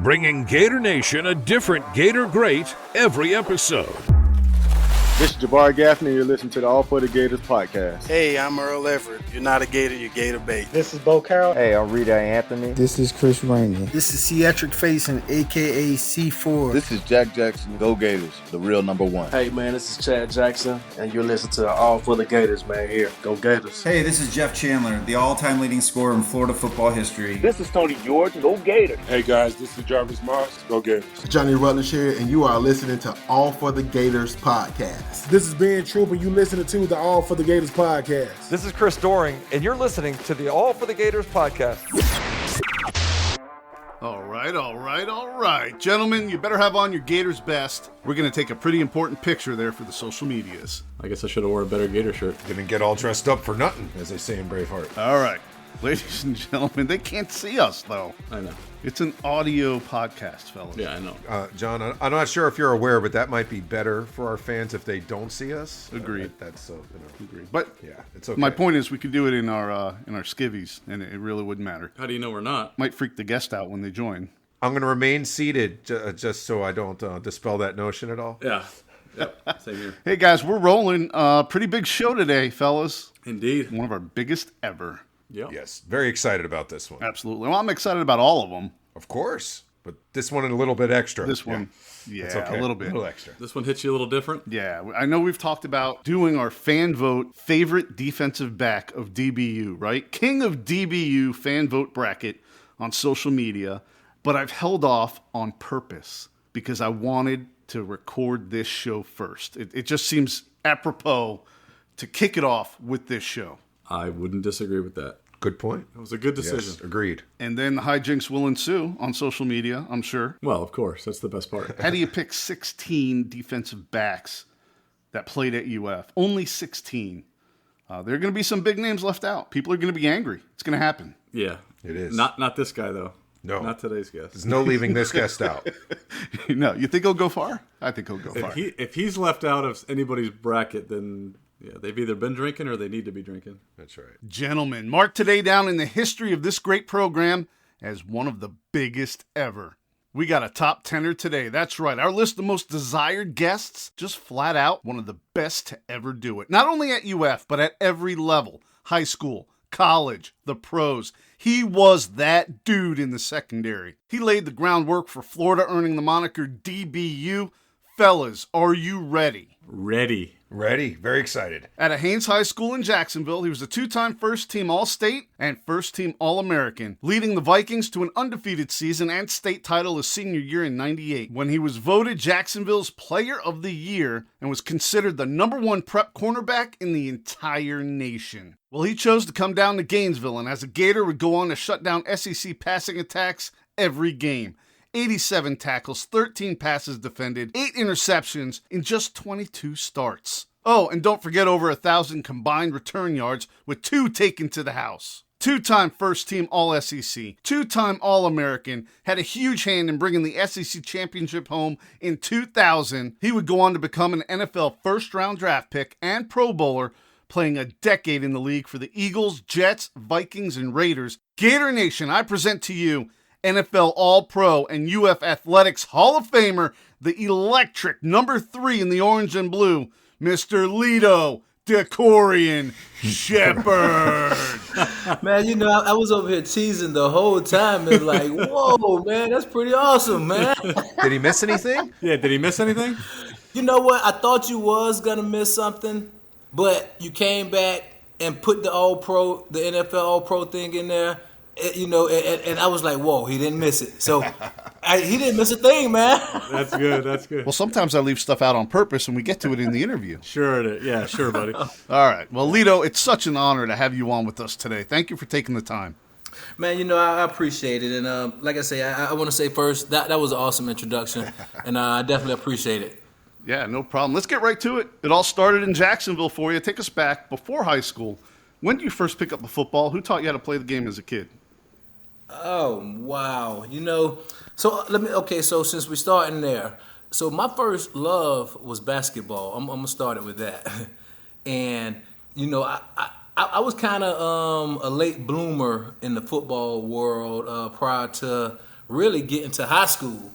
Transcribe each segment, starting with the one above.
bringing Gator Nation a different Gator great every episode. This is Jabbar Gaffney. You're listening to the All for the Gators podcast. Hey, I'm Earl Everett. You're not a Gator, you're Gator bait. This is Bo Carroll. Hey, I'm Rita Anthony. This is Chris Rainey. This is Theatric Facing, a.k.a. C4. This is Jack Jackson. Go Gators, the real number one. Hey, man, this is Chad Jackson, and you're listening to All for the Gators, man, here. Go Gators. Hey, this is Jeff Chandler, the all-time leading scorer in Florida football history. This is Tony George. Go Gators. Hey, guys, this is Jarvis Moss. Go Gators. Johnny Rutledge here, and you are listening to All for the Gators podcast. This is Ben Troop, and you listening to the All for the Gators podcast. This is Chris Doring, and you're listening to the All for the Gators podcast. All right. Gentlemen, you better have on your Gators best. We're going to take a pretty important picture there for the social medias. I guess I should have worn a better Gator shirt. Didn't get all dressed up for nothing, as they say in Braveheart. All right. Ladies and gentlemen, they can't see us, though. I know. It's an audio podcast, fellas. Yeah, I know. John, I'm not sure if you're aware, but that might be better for our fans if they don't see us. Agreed. That's agreed. But yeah, it's okay. My point is, we could do it in our skivvies, and it really wouldn't matter. How do you know we're not? Might freak the guest out when they join. I'm going to remain seated just so I don't dispel that notion at all. Yeah. Yep. Same here. Hey guys, we're rolling. Pretty big show today, fellas. Indeed. One of our biggest ever. Yep. Yes, very excited about this one. Absolutely. Well, I'm excited about all of them. Of course, but this one a little bit extra. This one, yeah, okay. A little bit. A little extra. This one hits you a little different? Yeah. I know we've talked about doing our fan vote favorite defensive back of DBU, right? King of DBU fan vote bracket on social media, but I've held off on purpose because I wanted to record this show first. It just seems apropos to kick it off with this show. I wouldn't disagree with that. Good point. It was a good decision. Yes, agreed. And then the hijinks will ensue on social media, I'm sure. Well, of course. That's the best part. How do you pick 16 defensive backs that played at UF? Only 16. There are going to be some big names left out. People are going to be angry. It's going to happen. Yeah. It is. Not this guy, though. No. Not today's guest. There's no leaving this guest out. No. You think he'll go far? I think he'll go far. If he's left out of anybody's bracket, then... yeah, they've either been drinking or they need to be drinking. That's right. Gentlemen, mark today down in the history of this great program as one of the biggest ever. We got a top 10er today. That's right. Our list of most desired guests, just flat out one of the best to ever do it. Not only at UF, but at every level. High school, college, the pros. He was that dude in the secondary. He laid the groundwork for Florida earning the moniker DBU. Fellas, are you ready? Ready. Very excited. At a Haynes High School in Jacksonville, he was a two-time first-team All-State and first-team All-American, leading the Vikings to an undefeated season and state title his senior year in '98, when he was voted Jacksonville's Player of the Year and was considered the number one prep cornerback in the entire nation. Well, he chose to come down to Gainesville, and as a Gator would go on to shut down SEC passing attacks every game. 87 tackles, 13 passes defended, 8 interceptions in just 22 starts. Oh, and don't forget over 1,000 combined return yards with 2 taken to the house. Two-time first-team All-SEC, two-time All-American, had a huge hand in bringing the SEC championship home in 2000. He would go on to become an NFL first-round draft pick and Pro Bowler, playing a decade in the league for the Eagles, Jets, Vikings, and Raiders. Gator Nation, I present to you NFL All-Pro and UF Athletics Hall of Famer, the electric number 3 in the orange and blue, Mr. Lito Sheppard. Man, I was over here teasing the whole time. It's like, whoa, man, that's pretty awesome, man. Did he miss anything? Yeah, did he miss anything? You know what? I thought you was going to miss something, but you came back and put the All-Pro, the NFL All-Pro thing in there. And I was like, whoa, he didn't miss it. So he didn't miss a thing, man. That's good. Well, sometimes I leave stuff out on purpose and we get to it in the interview. Sure it is. Yeah, sure, buddy. All right. Well, Lito, it's such an honor to have you on with us today. Thank you for taking the time. Man, I appreciate it. And like I say, I want to say first, that was an awesome introduction. And I definitely appreciate it. Yeah, no problem. Let's get right to it. It all started in Jacksonville for you. Take us back before high school. When did you first pick up a football? Who taught you how to play the game as a kid? Oh, wow. So since we're starting there, so my first love was basketball. I'm going to start it with that. And, I was kind of a late bloomer in the football world prior to really get into high school.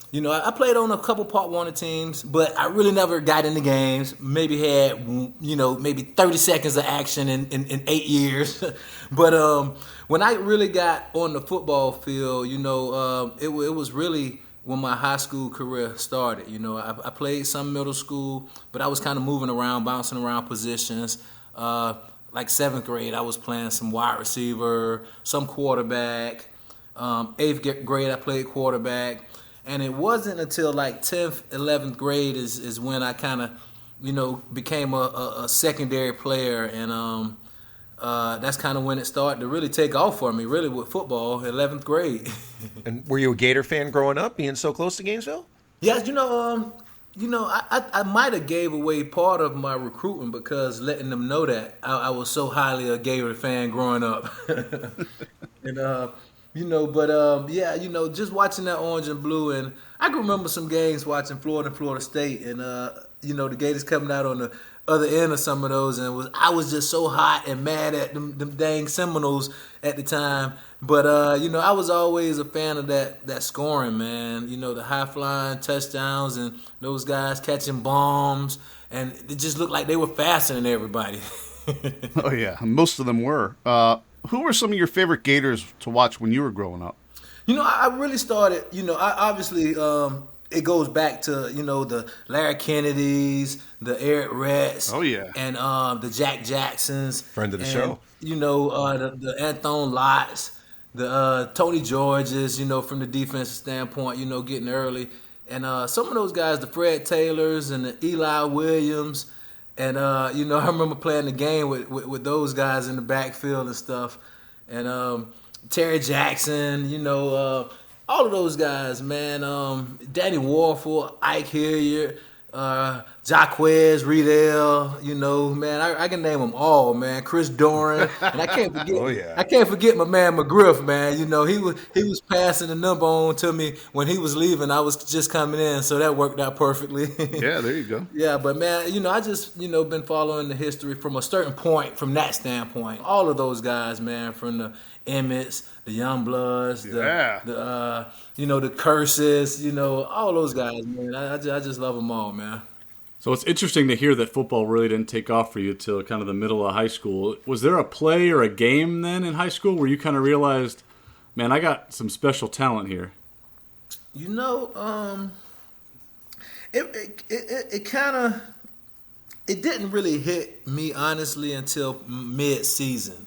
You know, I played on a couple Part 1 teams, but I really never got into games. Maybe had, maybe 30 seconds of action in 8 years. But when I really got on the football field, it was really when my high school career started. You know, I played some middle school, but I was kind of moving around, bouncing around positions. Like 7th grade, I was playing some wide receiver, some quarterback. 8th grade, I played quarterback. And it wasn't until like 10th, 11th grade is when I kind of, became a secondary player. And that's kind of when it started to really take off for me, really, with football, 11th grade. And were you a Gator fan growing up, being so close to Gainesville? Yes, I might have gave away part of my recruitment because letting them know that I was so highly a Gator fan growing up. And, just watching that orange and blue, and I can remember some games watching Florida and Florida State, and the Gators coming out on the other end of some of those, and I was just so hot and mad at them dang Seminoles at the time. But I was always a fan of that scoring, man. The high flying touchdowns and those guys catching bombs, and it just looked like they were faster than everybody. Oh yeah, most of them were. Who were some of your favorite Gators to watch when you were growing up? I really started, obviously it goes back to, the Larry Kennedys, the Eric Retts. Oh, yeah. And the Jack Jacksons. Friend of the show. The Anthony Lotts, the Tony Georges, from the defensive standpoint, getting early. And some of those guys, the Fred Taylors and the Eli Williams. And, I remember playing the game with those guys in the backfield and stuff. And Terry Jackson, all of those guys, man. Danny Warfel, Ike Hilliard, Jaquez Riedel, man. I can name them all, man. Chris Doran, and I can't forget. Oh, yeah. I can't forget my man McGriff, man. He was passing the number on to me when he was leaving. I was just coming in, so that worked out perfectly. Yeah, there you go. Yeah, but man, I just been following the history from a certain point, from that standpoint. All of those guys, man, from the Emmets, the Youngbloods, the Curses, all those guys, man. I just love them all, man. So it's interesting to hear that football really didn't take off for you till kind of the middle of high school. Was there a play or a game then in high school where you kind of realized, man, I got some special talent here? It didn't really hit me honestly until mid-season.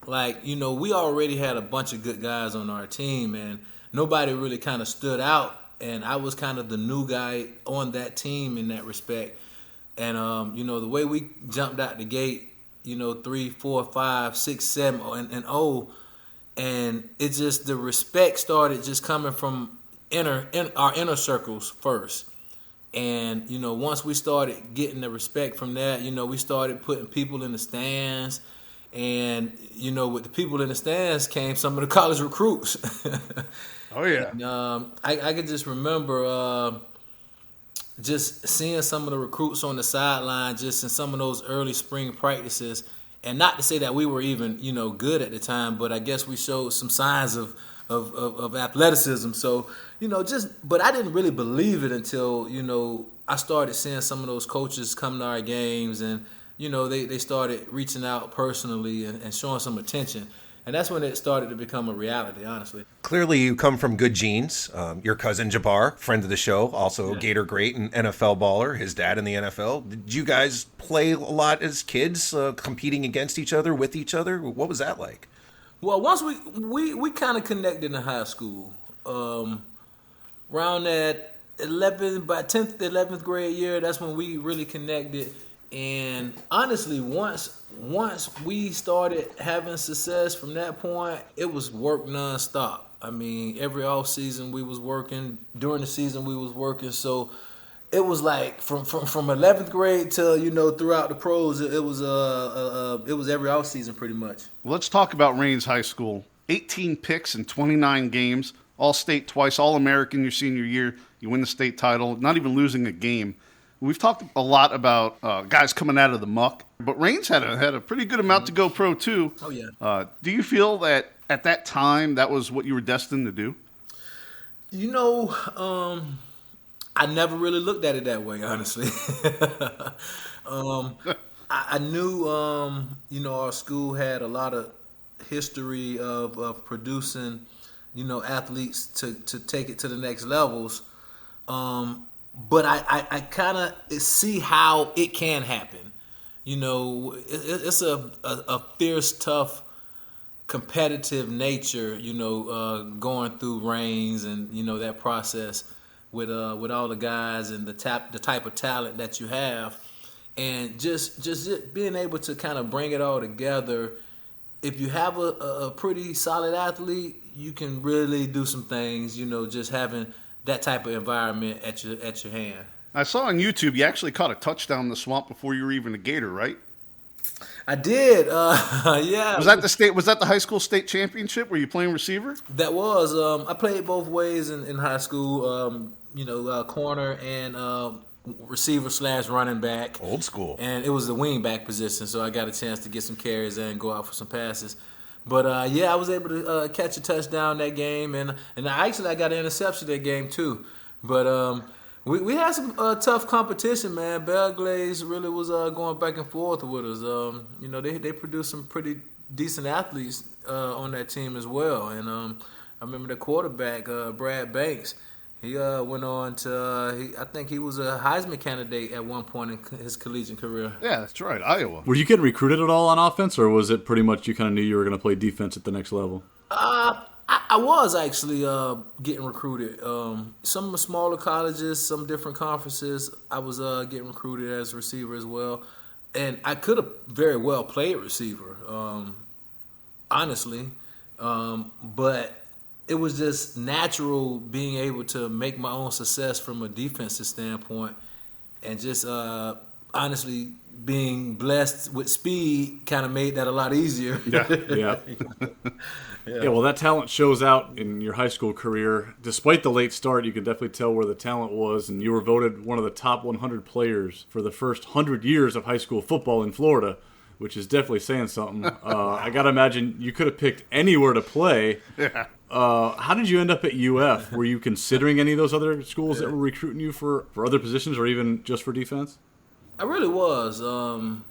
Like, we already had a bunch of good guys on our team, and nobody really kind of stood out. And I was kind of the new guy on that team in that respect. And, the way we jumped out the gate, 3, 4, 5, 6, 7, and 0, and it just, the respect started just coming from our inner circles first. And, once we started getting the respect from that, we started putting people in the stands. And, with the people in the stands came some of the college recruits. Oh, yeah. And, I could just remember just seeing some of the recruits on the sideline just in some of those early spring practices. And not to say that we were even, good at the time, but I guess we showed some signs of athleticism. So, but I didn't really believe it until, I started seeing some of those coaches come to our games and, they started reaching out personally and showing some attention. And that's when it started to become a reality, honestly. Clearly, you come from good genes. Your cousin Jabbar, friend of the show, also Gator great and NFL baller, his dad in the NFL. Did you guys play a lot as kids, competing against each other, with each other? What was that like? Well, once we kind of connected in high school. Around that 10th, 11th grade year, that's when we really connected. And honestly, once we started having success from that point, it was work nonstop. I mean, every off season we was working. During the season we was working. So it was like from 11th grade till throughout the pros, it was every off season pretty much. Let's talk about Raines High School. 18 picks in 29 games, All-State twice, All-American your senior year. You win the state title, not even losing a game. We've talked a lot about guys coming out of the muck, but Raines had a pretty good amount to go pro too. Oh yeah. Do you feel that at that time, that was what you were destined to do? You know, I never really looked at it that way, honestly. I knew, our school had a lot of history of producing, athletes to take it to the next levels. But I kind of see how it can happen. It's a fierce, tough, competitive nature, going through reigns and, that process with all the guys and the type of talent that you have. And just being able to kind of bring it all together. If you have a pretty solid athlete, you can really do some things, just having that type of environment at your hand. I saw on YouTube you actually caught a touchdown in the swamp before you were even a Gator, right? I did. Yeah. Was that the high school state championship? Were you playing receiver? That was. I played both ways in high school. Corner and receiver / running back. Old school. And it was the wing back position, so I got a chance to get some carries and go out for some passes. But I was able to catch a touchdown that game, and I got an interception that game too. But we had some tough competition, man. Belglaze really was going back and forth with us. They produced some pretty decent athletes on that team as well. And I remember the quarterback, Brad Banks. He went on to, I think he was a Heisman candidate at one point in his collegiate career. Yeah, that's right, Iowa. Were you getting recruited at all on offense, or was it pretty much you kind of knew you were going to play defense at the next level? I was actually getting recruited. Some smaller colleges, some different conferences, I was getting recruited as a receiver as well. And I could have very well played receiver, honestly. But it was just natural being able to make my own success from a defensive standpoint, and just honestly being blessed with speed kind of made that a lot easier. Yeah. Yeah, well, that talent shows out in your high school career. Despite the late start, you could definitely tell where the talent was, and you were voted one of the top 100 players for the first 100 years of high school football in Florida, which is definitely saying something. I got to imagine you could have picked anywhere to play. Yeah. How did you end up at UF? Were you considering any of those other schools that were recruiting you for other positions or even just for defense? I really was. And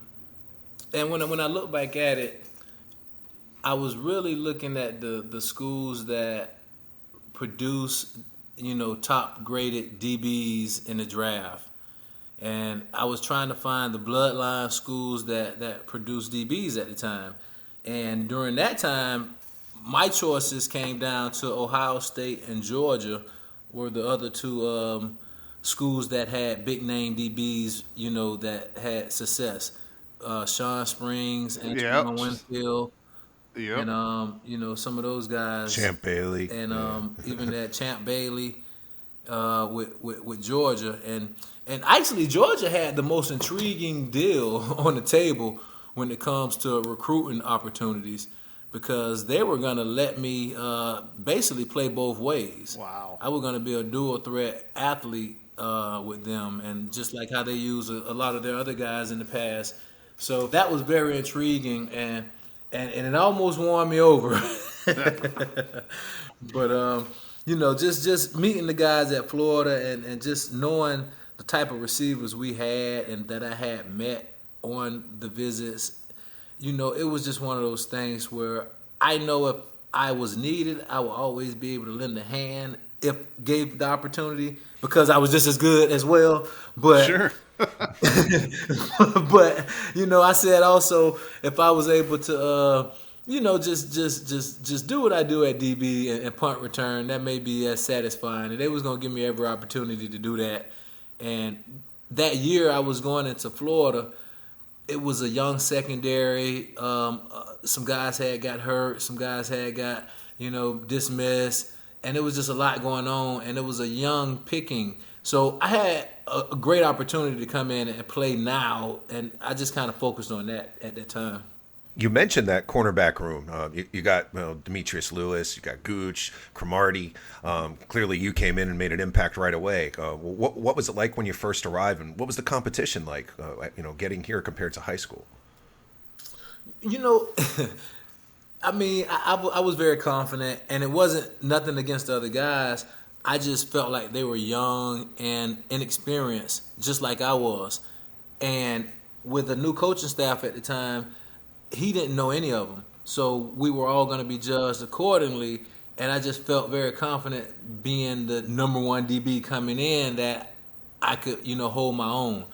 when I look back at it, I was really looking at the schools that produce, top graded DBs in the draft. And I was trying to find the bloodline schools that produce DBs at the time. And during that time, my choices came down to Ohio State and Georgia were the other two schools that had big-name DBs, that had success. Sean Springs and Antoine Winfield. Yep. And, some of those guys. Champ Bailey. And even that Champ Bailey with Georgia. And actually, Georgia had the most intriguing deal on the table when it comes to recruiting opportunities, because they were going to let me basically play both ways. Wow. I was going to be a dual threat athlete with them, and just like how they use a lot of their other guys in the past. So that was very intriguing, and it almost won me over. But, just meeting the guys at Florida and just knowing the type of receivers we had and that I had met on the visits, it was just one of those things where I know if I was needed, I will always be able to lend a hand if gave the opportunity, because I was just as good as well. But sure. But I said also, if I was able to just do what I do at DB and punt return, that may be as satisfying. And they was gonna give me every opportunity to do that. And that year I was going into Florida, it was a young secondary. Some guys had got hurt. Some guys had got, dismissed. And it was just a lot going on. And it was a young picking. So I had a great opportunity to come in and play now. And I just kind of focused on that at that time. You mentioned that cornerback room. You got Demetrius Lewis, you got Gooch, Cromartie. Clearly, you came in and made an impact right away. What was it like when you first arrived, and what was the competition like? Getting here compared to high school. I mean, I was very confident, and it wasn't nothing against the other guys. I just felt like they were young and inexperienced, just like I was. And with a new coaching staff at the time, he didn't know any of them. So we were all going to be judged accordingly. And I just felt very confident being the number one DB coming in that I could, hold my own.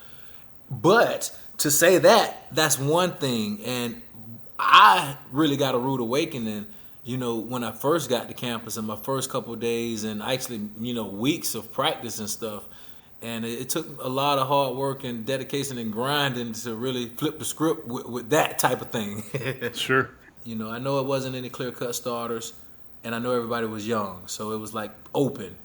But to say that's one thing. And I really got a rude awakening, when I first got to campus in my first couple of days and actually, weeks of practice and stuff. And it took a lot of hard work and dedication and grinding to really flip the script with that type of thing. Sure. I know it wasn't any clear-cut starters, and I know everybody was young, so it was like open.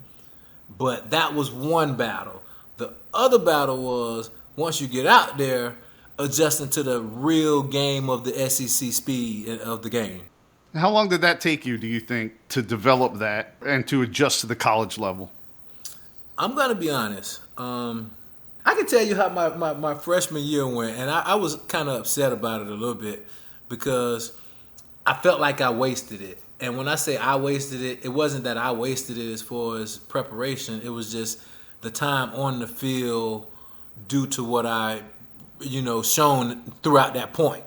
But that was one battle. The other battle was, once you get out there, adjusting to the real game of the SEC speed of the game. How long did that take you, do you think, to develop that and to adjust to the college level? I'm going to be honest. I can tell you how my freshman year went, and I was kind of upset about it a little bit because I felt like I wasted it. And when I say I wasted it, it wasn't that I wasted it as far as preparation. It was just the time on the field due to what I, shown throughout that point.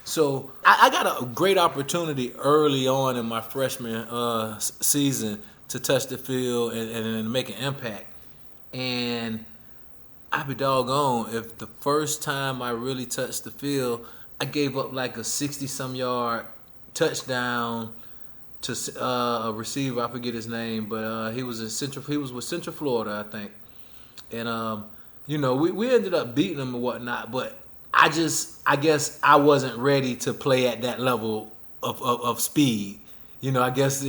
So I got a great opportunity early on in my freshman season to touch the field and make an impact. And I'd be doggone if the first time I really touched the field, I gave up like a 60-some yard touchdown to a receiver. I forget his name, but he was with Central Florida, I think. And we ended up beating him and whatnot. But I guess I wasn't ready to play at that level of speed. I guess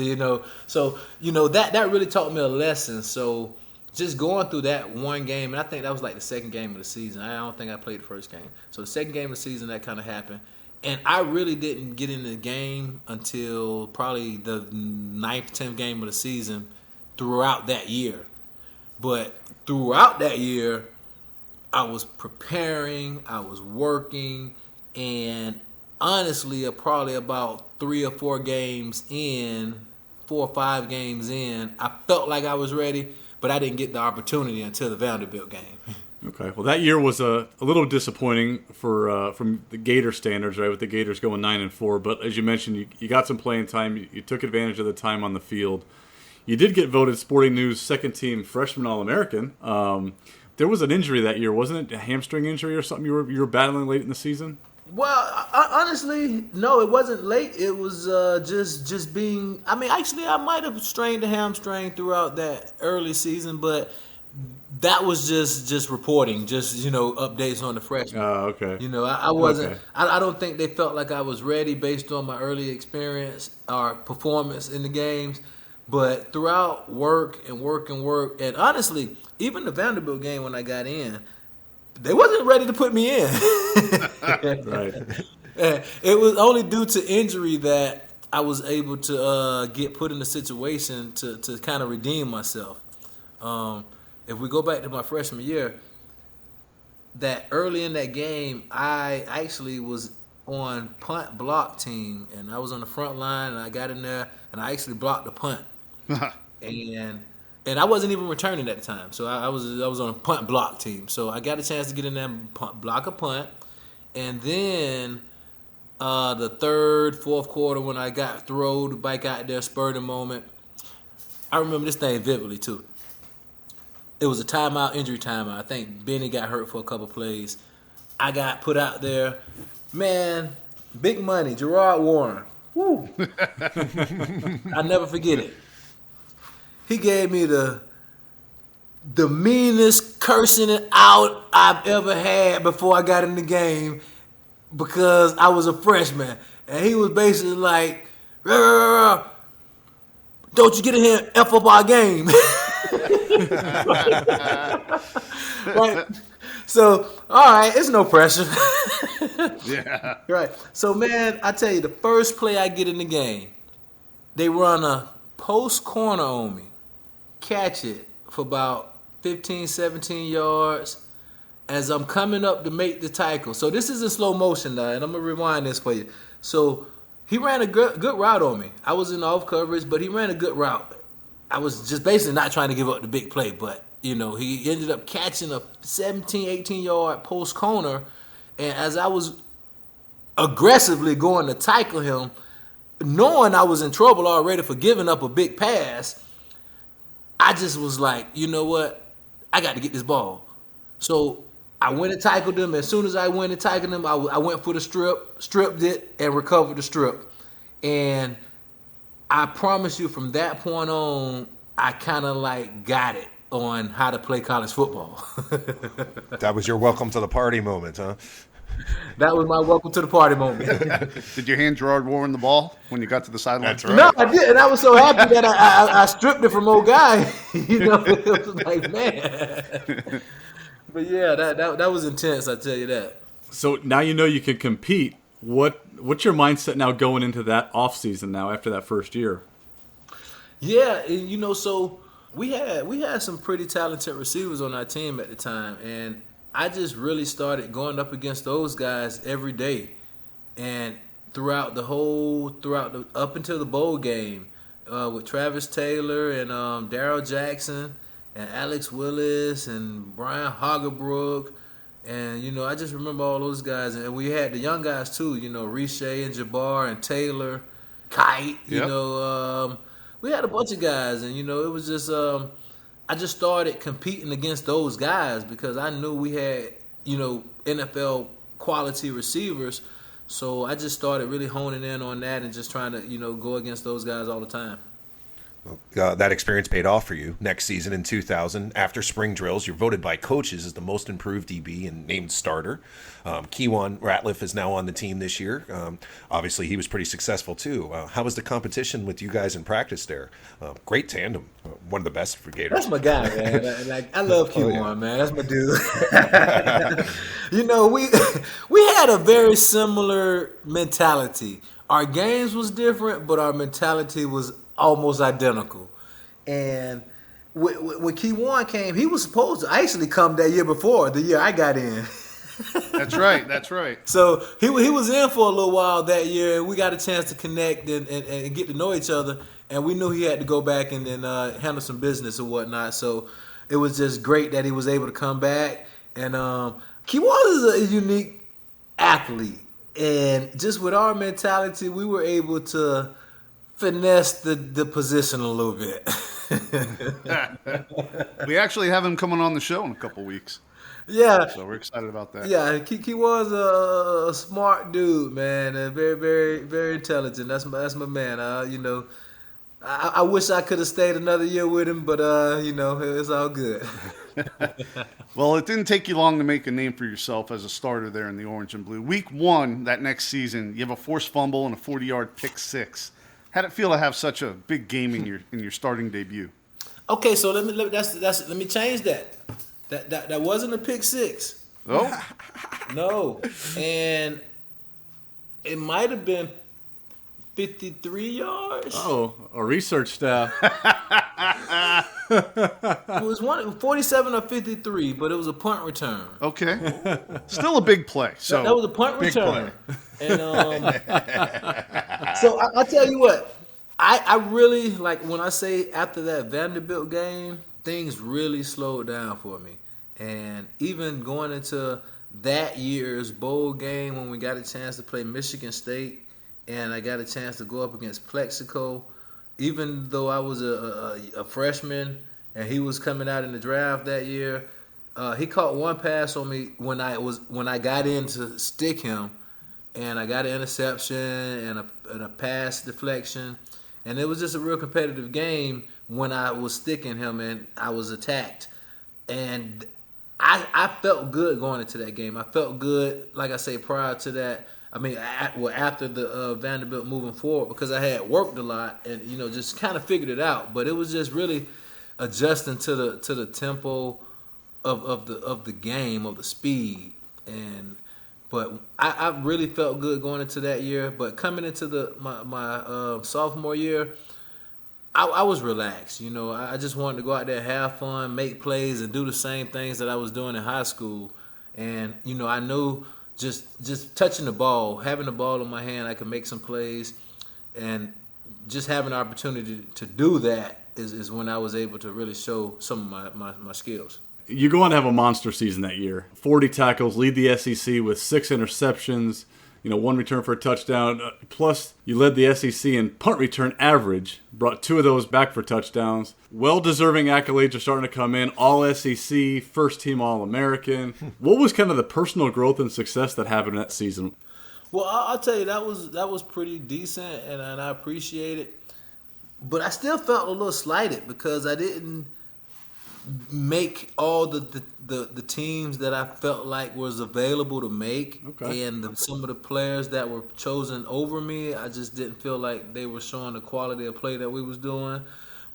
So that really taught me a lesson. So just going through that one game, and I think that was like the second game of the season. I don't think I played the first game. So the second game of the season, that kind of happened. And I really didn't get in the game until probably the 9th, 10th game of the season throughout that year. But throughout that year, I was preparing, I was working, and honestly, probably about 3 or 4 games in, 4 or 5 games in, I felt like I was ready, but I didn't get the opportunity until the Vanderbilt game. Okay, well, that year was a little disappointing from the Gator standards, right? With the Gators going 9-4, but as you mentioned, you got some playing time. You took advantage of the time on the field. You did get voted Sporting News second-team freshman All-American. There was an injury that year, wasn't it? A hamstring injury or something you were battling late in the season? Well, honestly, no, it wasn't late. It was just being. I mean, actually, I might have strained a hamstring throughout that early season, but that was just reporting, just updates on the freshmen. Oh, okay. I wasn't. Okay. I don't think they felt like I was ready based on my early experience or performance in the games. But throughout work, and honestly, even the Vanderbilt game when I got in, they wasn't ready to put me in. Right. It was only due to injury that I was able to get put in a situation to kind of redeem myself. If we go back to my freshman year, that early in that game, I actually was on punt block team, and I was on the front line, and I got in there, and I actually blocked the punt. And I wasn't even returning at the time, so I was on a punt block team. So I got a chance to get in there and block a punt, and then the third, fourth quarter when I got thrown back out there, spurred a moment. I remember this thing vividly too. It was a timeout, injury timeout. I think Benny got hurt for a couple plays. I got put out there. Man, big money, Gerard Warren. Woo! I'll never forget it. He gave me the meanest cursing it out I've ever had before I got in the game because I was a freshman. And he was basically like, rah, rah, rah, don't you get in here and F up our game. Right. So, all right, it's no pressure. Yeah. Right. So, man, I tell you, the first play I get in the game, they run a post corner on me, catch it for about 15, 17 yards as I'm coming up to make the tackle. So this is in slow motion now, and I'm going to rewind this for you. So he ran a good route on me. I was in off coverage, but he ran a good route. I was just basically not trying to give up the big play, but, you know, he ended up catching a 17, 18-yard post corner, and as I was aggressively going to tackle him, knowing I was in trouble already for giving up a big pass, I just was like, you know what? I got to get this ball. So I went and tackled him. As soon as I went and tackled him, I went for the stripped it, and recovered the strip. And I promise you, from that point on, I kind of like got it on how to play college football. That was your welcome to the party moment, huh? That was my welcome to the party moment. Did you hand Gerard Warren the ball when you got to the sideline? That's right. No, I didn't. I was so happy that I stripped it from old guy. You know, it was like, man. But yeah, that was intense, I tell you that. So now you know you can compete. What's your mindset now going into that offseason now after that first year? Yeah, you know, so we had some pretty talented receivers on our team at the time, and I just really started going up against those guys every day, and up until the bowl game, with Travis Taylor and Darrell Jackson and Alex Willis and Brian Hoggebrook, and you know, I just remember all those guys, and we had the young guys too, you know, Riche and Jabbar and Taylor, Kite, you know, we had a bunch of guys, and you know, it was just I just started competing against those guys because I knew we had, you know, NFL quality receivers. So I just started really honing in on that and just trying to, you know, go against those guys all the time. That experience paid off for you. Next season in 2000, after spring drills, you're voted by coaches as the most improved DB and named starter. Kewan Ratliff is now on the team this year. Obviously, he was pretty successful too. How was the competition with you guys in practice there? Great tandem. One of the best for Gators. That's my guy, man. Like, I love Kewan, man. That's my dude. You know, we had a very similar mentality. Our games was different, but our mentality was almost identical. And when Kewan came, he was supposed to actually come that year before, the year I got in. That's right. That's right. So he was in for a little while that year, and we got a chance to connect and get to know each other. And we knew he had to go back and handle some business or whatnot. So it was just great that he was able to come back. And Kewan is a unique athlete. And just with our mentality, we were able to finesse the position a little bit. We actually have him coming on the show in a couple weeks. Yeah. So we're excited about that. Yeah, he was a smart dude, man, and very, very, very intelligent. That's my man. You know, I wish I could have stayed another year with him, but you know, it's all good. Well, it didn't take you long to make a name for yourself as a starter there in the orange and blue. Week 1 that next season, you have a forced fumble and a 40-yard pick six. How'd it feel to have such a big game in your starting debut? Okay, so let me change that. That wasn't a pick six. Oh? No. And it might have been 53 yards. Oh, a research staff. It was 47 or 53, but it was a punt return. Okay. Still a big play. So that was a punt return. And so I'll tell you what, I really, like, when I say after that Vanderbilt game, things really slowed down for me. And even going into that year's bowl game when we got a chance to play Michigan State and I got a chance to go up against Plexico, even though I was a freshman and he was coming out in the draft that year, he caught one pass on me when I got in to stick him, and I got an interception and a pass deflection, and it was just a real competitive game when I was sticking him and I was attacked, and I felt good going into that game. I felt good, like I say, prior to that. I mean, after the Vanderbilt moving forward, because I had worked a lot and, you know, just kind of figured it out. But it was just really adjusting to the tempo of the game, of the speed. But I really felt good going into that year. But coming into my sophomore year, I was relaxed. You know, I just wanted to go out there, have fun, make plays, and do the same things that I was doing in high school. And, you know, I knew just touching the ball, having the ball in my hand, I can make some plays, and just having the opportunity to do that is when I was able to really show some of my skills. You go on to have a monster season that year. 40 tackles, lead the SEC with 6 interceptions, 1 return for a touchdown. Plus, you led the SEC in punt return average, brought 2 of those back for touchdowns. Well-deserving accolades are starting to come in. All-SEC, first-team All-American. What was kind of the personal growth and success that happened that season? Well, I'll tell you, that was pretty decent, and I appreciate it. But I still felt a little slighted because I didn't make all the teams that I felt like was available to make. Okay. And some of the players that were chosen over me, I just didn't feel like they were showing the quality of play that we was doing.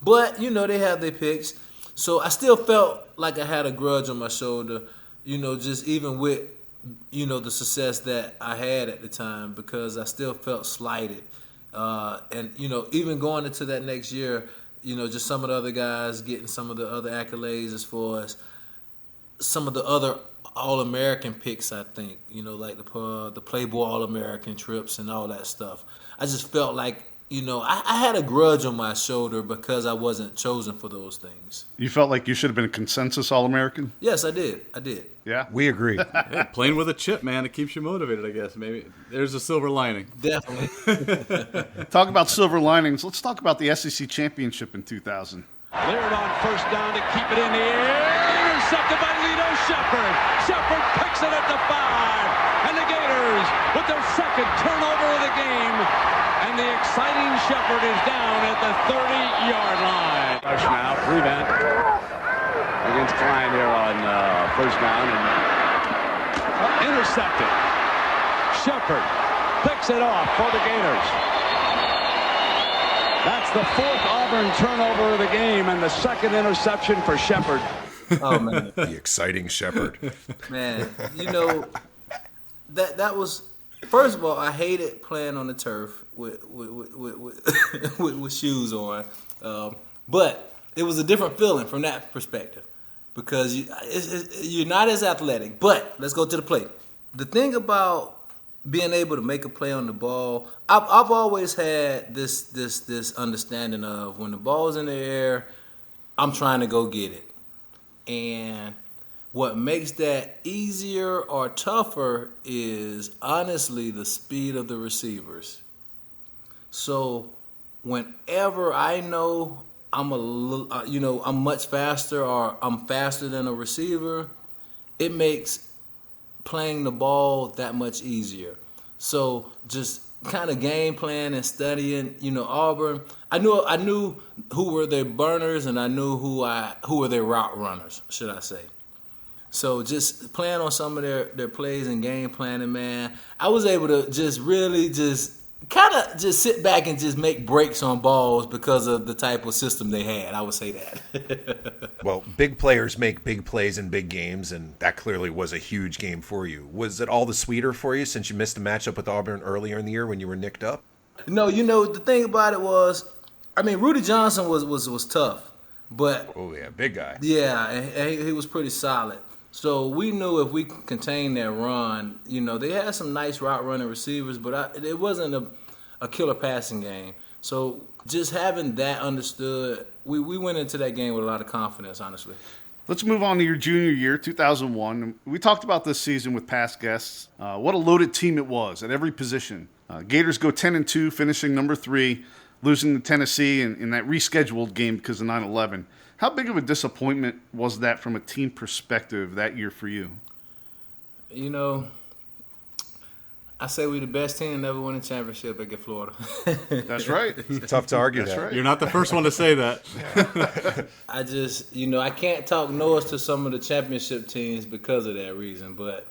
But, they have their picks. So I still felt like I had a grudge on my shoulder, just even with, the success that I had at the time, because I still felt slighted. And, even going into that next year, just some of the other guys getting some of the other accolades as far as some of the other All-American picks, I think, like the Playboy All-American trips and all that stuff. I just felt like, I had a grudge on my shoulder because I wasn't chosen for those things. You felt like you should have been a consensus All-American? Yes, I did. Yeah? We agree. Yeah, playing with a chip, man, it keeps you motivated, I guess. Maybe there's a silver lining. Definitely. Talk about silver linings. Let's talk about the SEC Championship in 2000. Cleared on first down to keep it in the air. Intercepted by Lito Sheppard. Sheppard picks it at the 5. And the Gators with their second turnover of the game. And the exciting Sheppard is down at the 30-yard line. Rush now, prevent against Klein here on first down. And intercepted. Sheppard picks it off for the Gators. That's the 4th Auburn turnover of the game and the 2nd interception for Sheppard. Oh, man. The exciting Sheppard. Man, that was, first of all, I hated playing on the turf with shoes on. But it was a different feeling from that perspective because you're not as athletic. But let's go to the play. The thing about being able to make a play on the ball, I've always had this understanding of when the ball's in the air, I'm trying to go get it. And what makes that easier or tougher is honestly the speed of the receivers. So whenever I know I'm I'm much faster or I'm faster than a receiver, it makes playing the ball that much easier. So just kind of game plan and studying, Auburn. I knew who were their burners and I knew who were their route runners, should I say. So just playing on some of their plays and game planning, man, I was able to just really kind of sit back and just make breaks on balls because of the type of system they had. I would say that. Well, big players make big plays in big games, and that clearly was a huge game for you. Was it all the sweeter for you since you missed a matchup with Auburn earlier in the year when you were nicked up? No, the thing about it was, Rudy Johnson was tough, but oh yeah, big guy. Yeah, and he was pretty solid. So we knew if we could contain that run, they had some nice route running receivers, but it wasn't a killer passing game. So just having that understood, we went into that game with a lot of confidence, honestly. Let's move on to your junior year, 2001. We talked about this season with past guests. What a loaded team it was at every position. Gators go 10-2, finishing number 3, losing to Tennessee in that rescheduled game because of 9/11. How big of a disappointment was that from a team perspective that year for you? I say we the best team that ever won a championship at Florida. That's right. It's tough to argue that. Right. You're not the first one to say that. I just, I can't talk noise to some of the championship teams because of that reason. But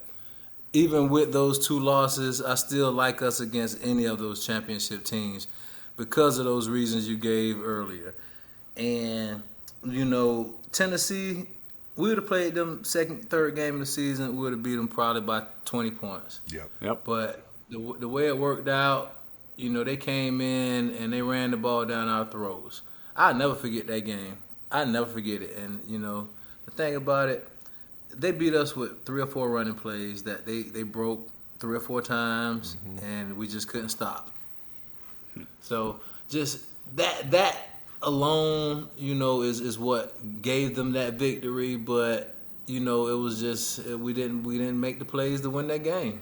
even with those 2 losses, I still like us against any of those championship teams because of those reasons you gave earlier. And Tennessee, we would have played them second, third game of the season. We would have beat them probably by 20 points. Yep. But the way it worked out, they came in and they ran the ball down our throats. I'll never forget that game. I'll never forget it. And, the thing about it, they beat us with 3 or 4 running plays that they broke 3 or 4 times, and we just couldn't stop. So just that alone, is what gave them that victory. But it was just we didn't make the plays to win that game.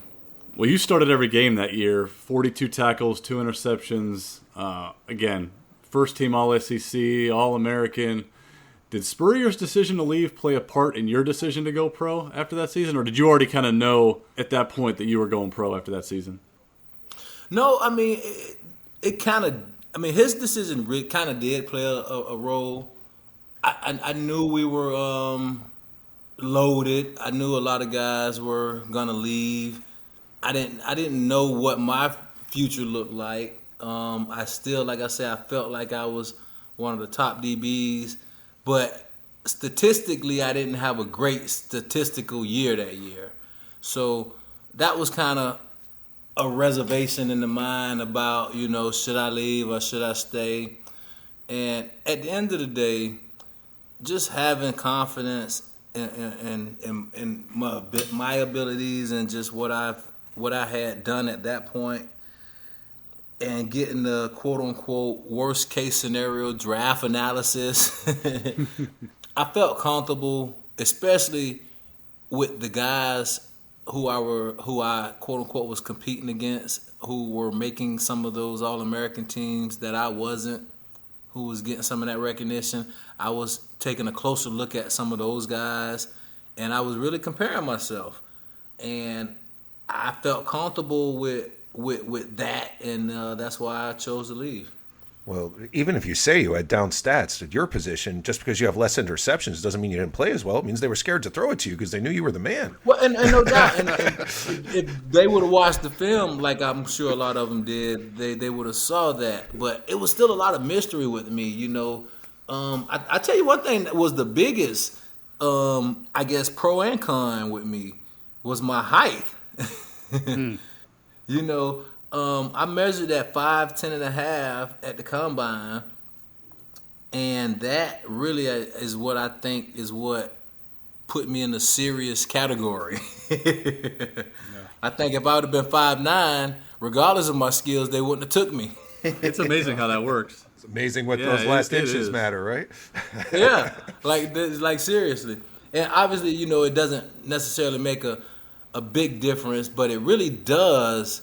Well, you started every game that year, 42 tackles, 2 interceptions. Again, first team All-SEC, All-American. Did Spurrier's decision to leave play a part in your decision to go pro after that season? Or did you already kind of know at that point that you were going pro after that season? No, I mean, it kind of, his decision really kind of did play a role. I knew we were loaded. I knew a lot of guys were going to leave. I didn't know what my future looked like. I still, like I said, I felt like I was one of the top DBs, but statistically, I didn't have a great statistical year that year. So that was kind of a reservation in the mind about, should I leave or should I stay? And at the end of the day, just having confidence in my abilities and just what I had done at that point, and getting the quote-unquote worst-case scenario draft analysis, I felt comfortable, especially with the guys who I quote-unquote was competing against, who were making some of those All-American teams that I wasn't, who was getting some of that recognition. I was taking a closer look at some of those guys, and I was really comparing myself. And I felt comfortable with that, and that's why I chose to leave. Well, even if you say you had down stats at your position, just because you have less interceptions doesn't mean you didn't play as well. It means they were scared to throw it to you because they knew you were the man. Well, and no doubt, and if they would have watched the film, like I'm sure a lot of them did, they would have saw that. But it was still a lot of mystery with me, I tell you one thing that was the biggest, I guess, pro and con with me was my height. I measured at 5'10" and a half at the combine, and that really is what I think is what put me in a serious category. I think if I would have been 5'9", regardless of my skills, they wouldn't have took me. It's amazing how that works. It's amazing what those last inches matter, right? Yeah, like seriously. And obviously, it doesn't necessarily make a big difference, but it really does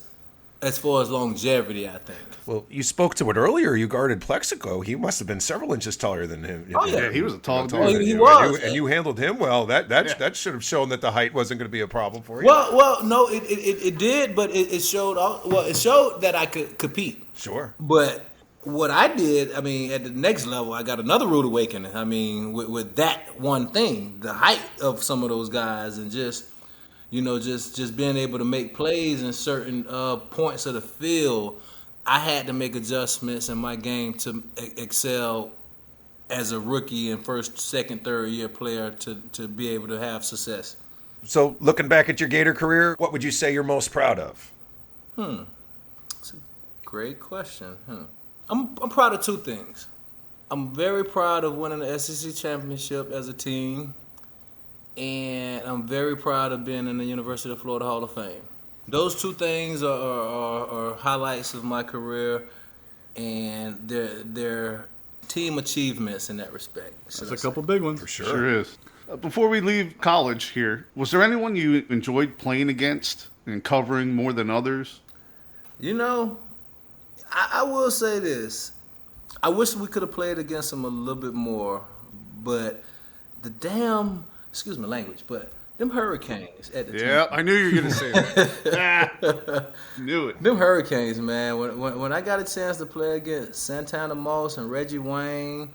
as far as longevity, I think. Well, you spoke to it earlier. You guarded Plexico. He must have been several inches taller than him. Oh, yeah, he was a tall dude. Well, he was. And you handled him well. That should have shown that the height wasn't going to be a problem for you. Well, no, it did, but it showed that I could compete. Sure. But what I did, at the next level, I got another rude awakening. With that one thing, the height of some of those guys, and just being able to make plays in certain points of the field, I had to make adjustments in my game to excel as a rookie and first, second, third year player to be able to have success. So looking back at your Gator career, what would you say you're most proud of? That's a great question. I'm proud of two things. I'm very proud of winning the SEC championship as a team, and I'm very proud of being in the University of Florida Hall of Fame. Those two things are highlights of my career, and they're team achievements in that respect. That's a couple big ones. For sure. Sure is. Before we leave college here, was there anyone you enjoyed playing against and covering more than others? I will say this. I wish we could have played against them a little bit more, but the damn, excuse my language, but them Hurricanes at the team. Yeah, I knew you were going to say that. Knew it. Them Hurricanes, man. When I got a chance to play against Santana Moss and Reggie Wayne.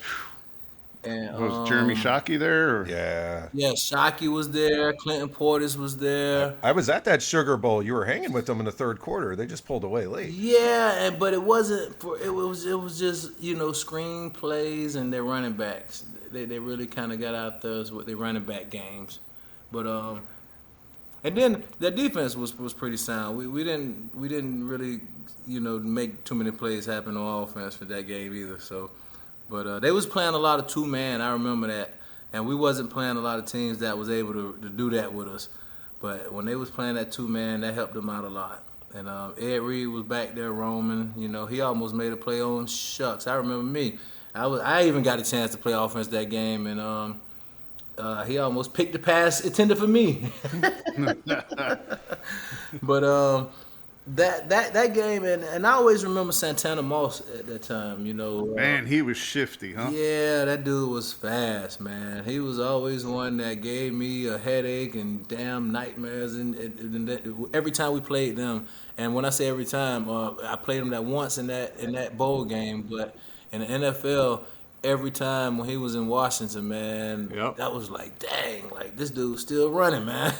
And, was Jeremy Shockey there? Or? Yeah. Yeah, Shockey was there. Clinton Portis was there. I was at that Sugar Bowl. You were hanging with them in the third quarter. They just pulled away late. Yeah, but it wasn't for. It was just screen plays and their running backs. They really kind of got out there with their running back games, but and then their defense was pretty sound. We didn't really make too many plays happen on offense for that game either. So. But they was playing a lot of two-man, I remember that. And we wasn't playing a lot of teams that was able to do that with us. But when they was playing that 2-man, that helped them out a lot. And Ed Reed was back there roaming. You know, he almost made a play on shucks. I remember me. I even got a chance to play offense that game, and he almost picked the pass intended for me. But that game, and I always remember Santana Moss at that time. You know, man, he was shifty, huh? Yeah, that dude was fast, man. He was always one that gave me a headache and damn nightmares. And every time we played them, and when I say every time, I played him that once in that bowl game, but in the NFL. Every time when he was in Washington, man, that was like, dang, like this dude's still running, man.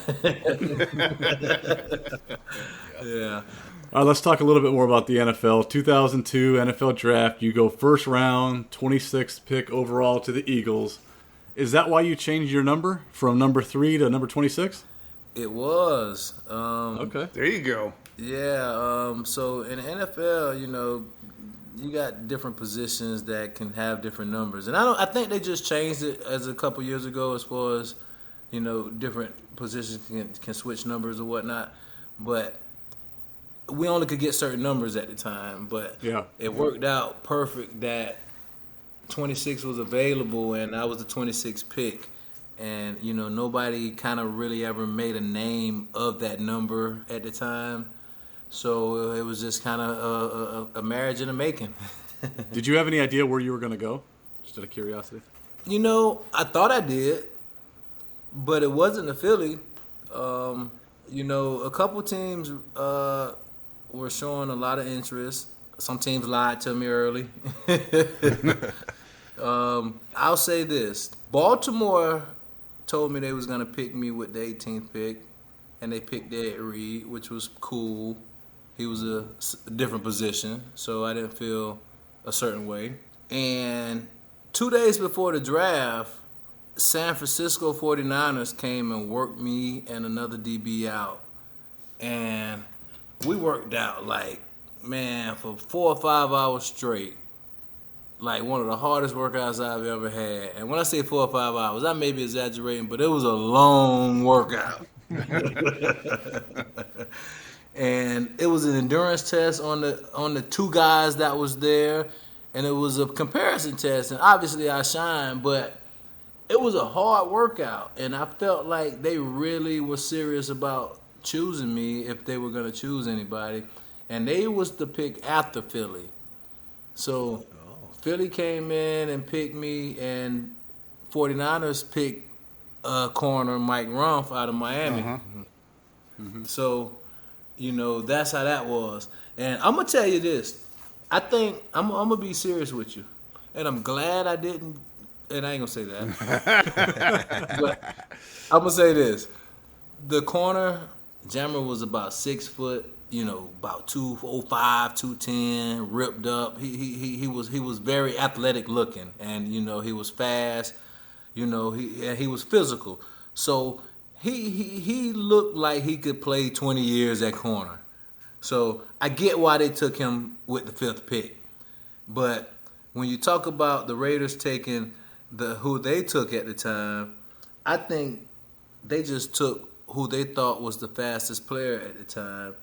Yeah. All right, let's talk a little bit more about the NFL. 2002 NFL Draft, you go first round, 26th pick overall to the Eagles. Is that why you changed your number from number 3 to number 26? It was. Okay. There you go. Yeah. So in the NFL, you know, you got different positions that can have different numbers, and I think they just changed it as a couple years ago, as far as, you know, different positions can switch numbers or whatnot. But we only could get certain numbers at the time. But it worked out perfect that 26 was available, and I was the 26th pick, and you know nobody kind of really ever made a name of that number at the time. So it was just kind of a marriage in the making. Did you have any idea where you were going to go, just out of curiosity? You know, I thought I did, but it wasn't a Philly. You know, a couple teams were showing a lot of interest. Some teams lied to me early. I'll say this. Baltimore told me they was going to pick me with the 18th pick, and they picked Ed Reed, which was cool. He was a different position, so I didn't feel a certain way. And 2 days before the draft, San Francisco 49ers came and worked me and another DB out. And we worked out, like, man, for 4 or 5 hours straight. Like one of the hardest workouts I've ever had. And when I say 4 or 5 hours, I may be exaggerating, but it was a long workout. And it was an endurance test on the 2 guys that was there, and it was a comparison test. And obviously I shined, but it was a hard workout, and I felt like they really were serious about choosing me if they were going to choose anybody. And they was the pick after Philly. So Philly came in and picked me, and 49ers picked corner Mike Rumph out of Miami. So, you know, that's how that was. And I'm going to tell you this. I think I'm going to be serious with you. And I'm glad I didn't, and I ain't going to say that. But I'm going to say this. The corner, Jammer, was about 6 foot, you know, about 205, 210, ripped up. He was very athletic looking, and you know he was fast. You know he was physical. So he looked like he could play 20 years at corner. So I get why they took him with the 5th pick. But when you talk about the Raiders taking who they took at the time, I think they just took who they thought was the fastest player at the time,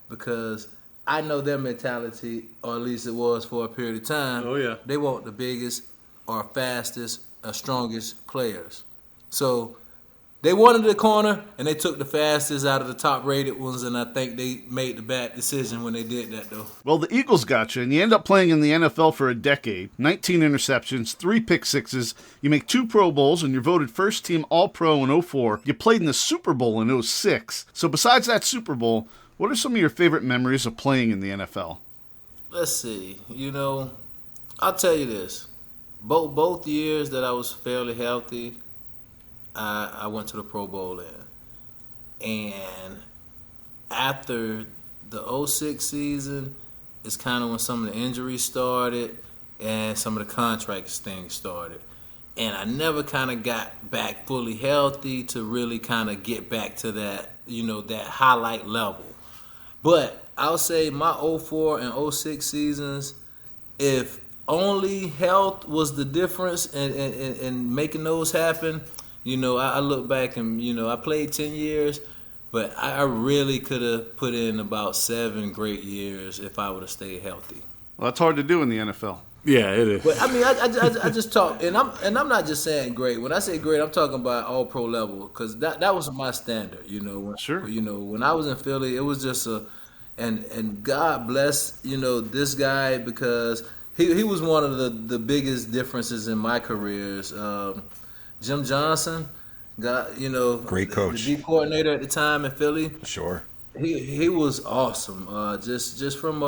because I know their mentality, or at least it was for a period of time. Oh, yeah. They want the biggest or fastest or strongest players. So they wanted the corner, and they took the fastest out of the top-rated ones, and I think they made the bad decision when they did that, though. Well, the Eagles got you, and you end up playing in the NFL for a decade. 19 interceptions, 3 pick-sixes. You make 2 Pro Bowls, and you're voted first-team All-Pro in 04. You played in the Super Bowl in 06. So besides that Super Bowl, what are some of your favorite memories of playing in the NFL? Let's see. You know, I'll tell you this. Both years that I was fairly healthy, I went to the Pro Bowl in. And after the 06 season, it's kind of when some of the injuries started and some of the contracts things started. And I never kind of got back fully healthy to really kind of get back to that, you know, that highlight level. But I'll say my 04 and 06 seasons, if only health was the difference in making those happen, you know, I look back and, you know, I played 10 years, But I really could have put in about 7 great years if I would have stayed healthy. Well, that's hard to do in the NFL. Yeah, it is. But I mean, I just talk, and I'm not just saying great. When I say great, I'm talking about all pro level, because that was my standard. Sure. When I was in Philly, it was just and God bless this guy, because he was one of the biggest differences in my careers. Jim Johnson, great coach, the D coordinator at the time in Philly. Sure. He was awesome. Just from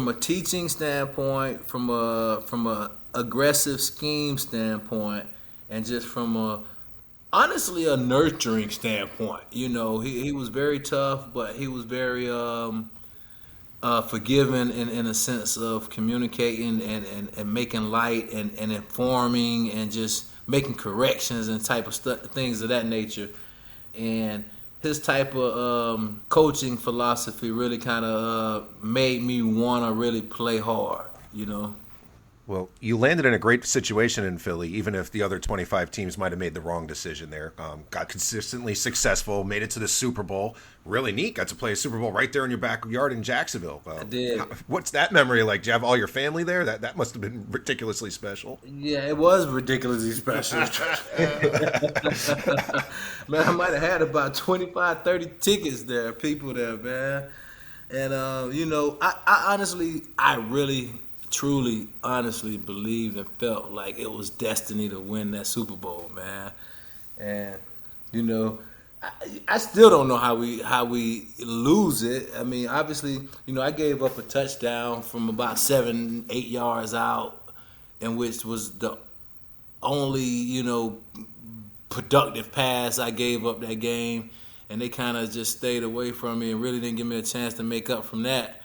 a teaching standpoint, from a aggressive scheme standpoint, and just from honestly a nurturing standpoint. He was very tough, but he was very forgiving in a sense of communicating and making light and informing and just making corrections and type of things of that nature. And his type of coaching philosophy really kind of made me want to really play hard, Well, you landed in a great situation in Philly, even if the other 25 teams might have made the wrong decision there. Got consistently successful, made it to the Super Bowl. Really neat. Got to play a Super Bowl right there in your backyard in Jacksonville. I did. What's that memory like? Do you have all your family there? That must have been ridiculously special. Yeah, it was ridiculously special. Man, I might have had about 25, 30 tickets there, people there, man. And, I honestly, truly, honestly believed and felt like it was destiny to win that Super Bowl, man. And I still don't know how we lose it. I mean, obviously, I gave up a touchdown from about 7-8 yards out, and which was the only productive pass I gave up that game, and they kind of just stayed away from me and really didn't give me a chance to make up from that.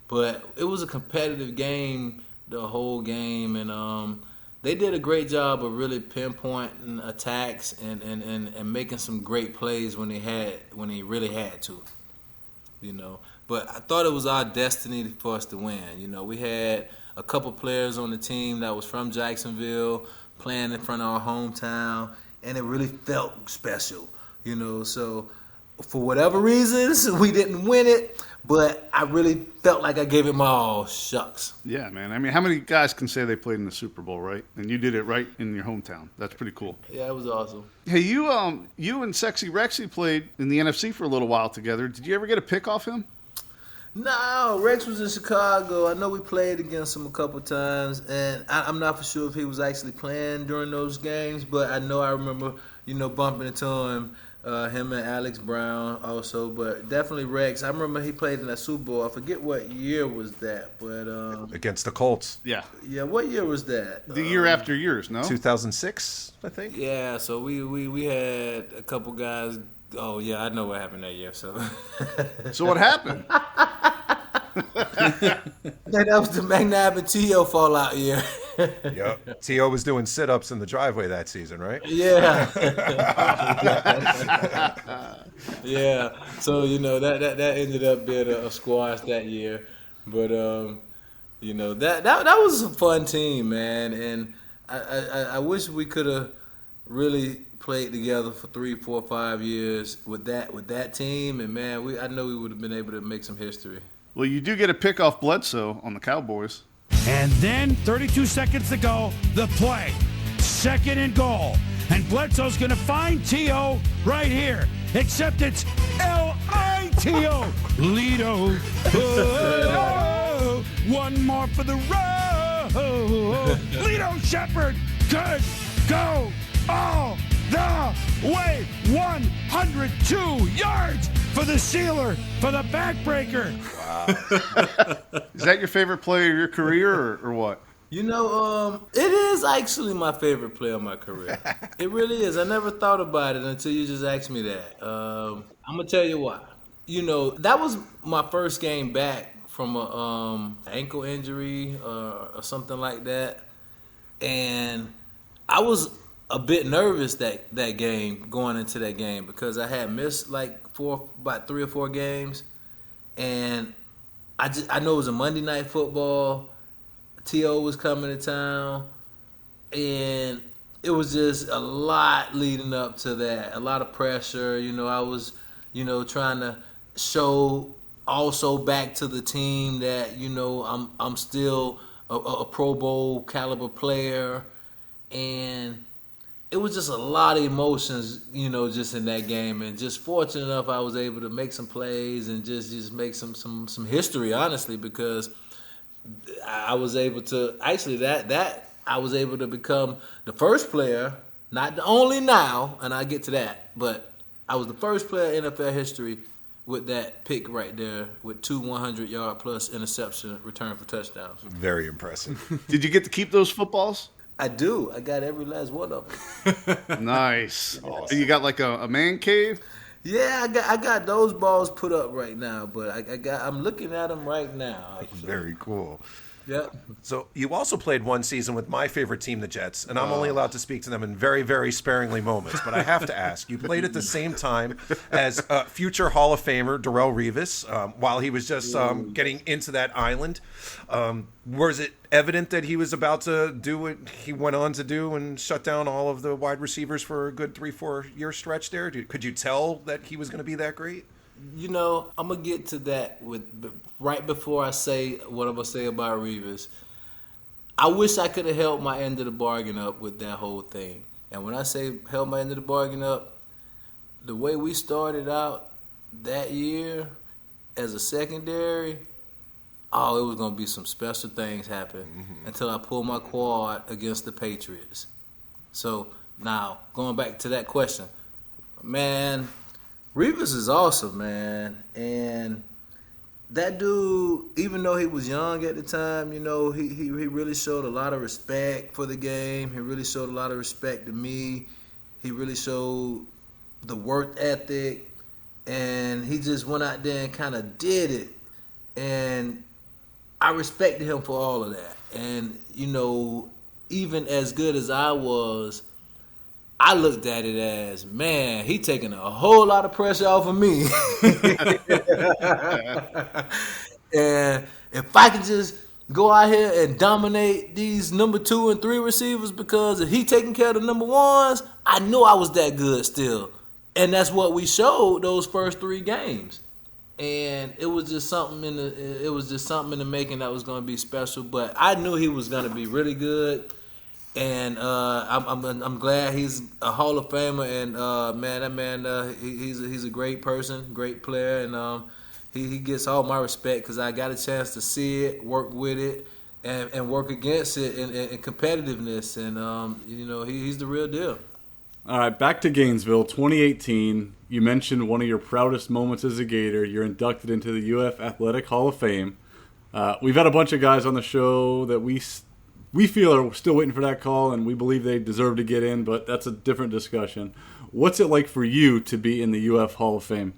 But it was a competitive game the whole game, and they did a great job of really pinpointing attacks and making some great plays when they really had to. But I thought it was our destiny for us to win. We had a couple players on the team that was from Jacksonville playing in front of our hometown, and it really felt special. So for whatever reasons, we didn't win it, but I really felt like I gave it my all. Shucks. Yeah, man. I mean, how many guys can say they played in the Super Bowl, right? And you did it right in your hometown. That's pretty cool. Yeah, it was awesome. Hey, you and Sexy Rexy played in the NFC for a little while together. Did you ever get a pick off him? No, Rex was in Chicago. I know we played against him a couple times, and I'm not for sure if he was actually playing during those games, but I remember, bumping into him. Him and Alex Brown also, but definitely Rex. I remember he played in that Super Bowl. I forget what year was that, but against the Colts. Yeah. Yeah, what year was that? The year after yours, no? 2006, I think. Yeah, so we had a couple guys. Oh yeah, I know what happened that year. So what happened? That was the McNabb and T.O. fallout year. Yep. T.O. was doing sit-ups in the driveway that season, right? Yeah. Yeah. So, that ended up being a squash that year. But, that was a fun team, man. And I wish we could have really played together for 3, 4, 5 years with that team. And, man, I know we would have been able to make some history. Well, you do get a pick off Bledsoe on the Cowboys. And then 32 seconds to go, the play. 2nd and goal. And Bledsoe's going to find T.O. right here. Except it's L-I-T-O. Lito. Oh, one more for the road. Lito Sheppard could go all the way. 102 yards for the sealer, for the backbreaker. Wow. Is that your favorite play of your career or what? It is actually my favorite play of my career. It really is. I never thought about it until you just asked me that. I'm going to tell you why. That was my first game back from a ankle injury or something like that. And I was a bit nervous that game, going into that game, because I had missed about 3 or 4 games, and I know it was a Monday Night Football. T.O. was coming to town, and it was just a lot leading up to that, a lot of pressure. I was trying to show also back to the team that, I'm still a Pro Bowl caliber player. And it was just a lot of emotions, just in that game. And just fortunate enough I was able to make some plays and just make some history, honestly, because I was able to actually I was able to become the first player, not the only now, and I get to that, but I was the first player in NFL history with that pick right there with 2 100-yard plus interception return for touchdowns. Very impressive. Did you get to keep those footballs? I do. I got every last one of them. Nice. Awesome. You got like a man cave? Yeah, I got those balls put up right now, but I'm looking at them right now. Actually. Very cool. Yep. So you also played one season with my favorite team, the Jets, and I'm only allowed to speak to them in very, very sparingly moments. But I have to ask, you played at the same time as future Hall of Famer Darrelle Revis while he was just getting into that island. Was it evident that he was about to do what he went on to do and shut down all of the wide receivers for a good 3-4 year stretch there? Could you tell that he was going to be that great? I'm going to get to that right before I say what I'm going to say about Revis. I wish I could have held my end of the bargain up with that whole thing. And when I say held my end of the bargain up, the way we started out that year as a secondary, it was going to be some special things happen until I pulled my quad against the Patriots. So now, going back to that question, man, Revis is awesome, man. And that dude, even though he was young at the time, he really showed a lot of respect for the game. He really showed a lot of respect to me. He really showed the work ethic. And he just went out there and kind of did it. And I respected him for all of that. And, even as good as I was, I looked at it as, man, he taking a whole lot of pressure off of me. And if I could just go out here and dominate these number 2 and 3 receivers, because if he taking care of the number 1s, I knew I was that good still. And that's what we showed those first 3 games. And it was just something in the making that was going to be special. But I knew he was going to be really good. And I'm glad he's a Hall of Famer, and he's a great person, great player, and he gets all my respect because I got a chance to see it, work with it, and work against it in competitiveness, and he's the real deal. All right, back to Gainesville, 2018. You mentioned one of your proudest moments as a Gator. You're inducted into the UF Athletic Hall of Fame. We've had a bunch of guys on the show that we feel are still waiting for that call, and we believe they deserve to get in, but that's a different discussion. What's it like for you to be in the UF Hall of Fame?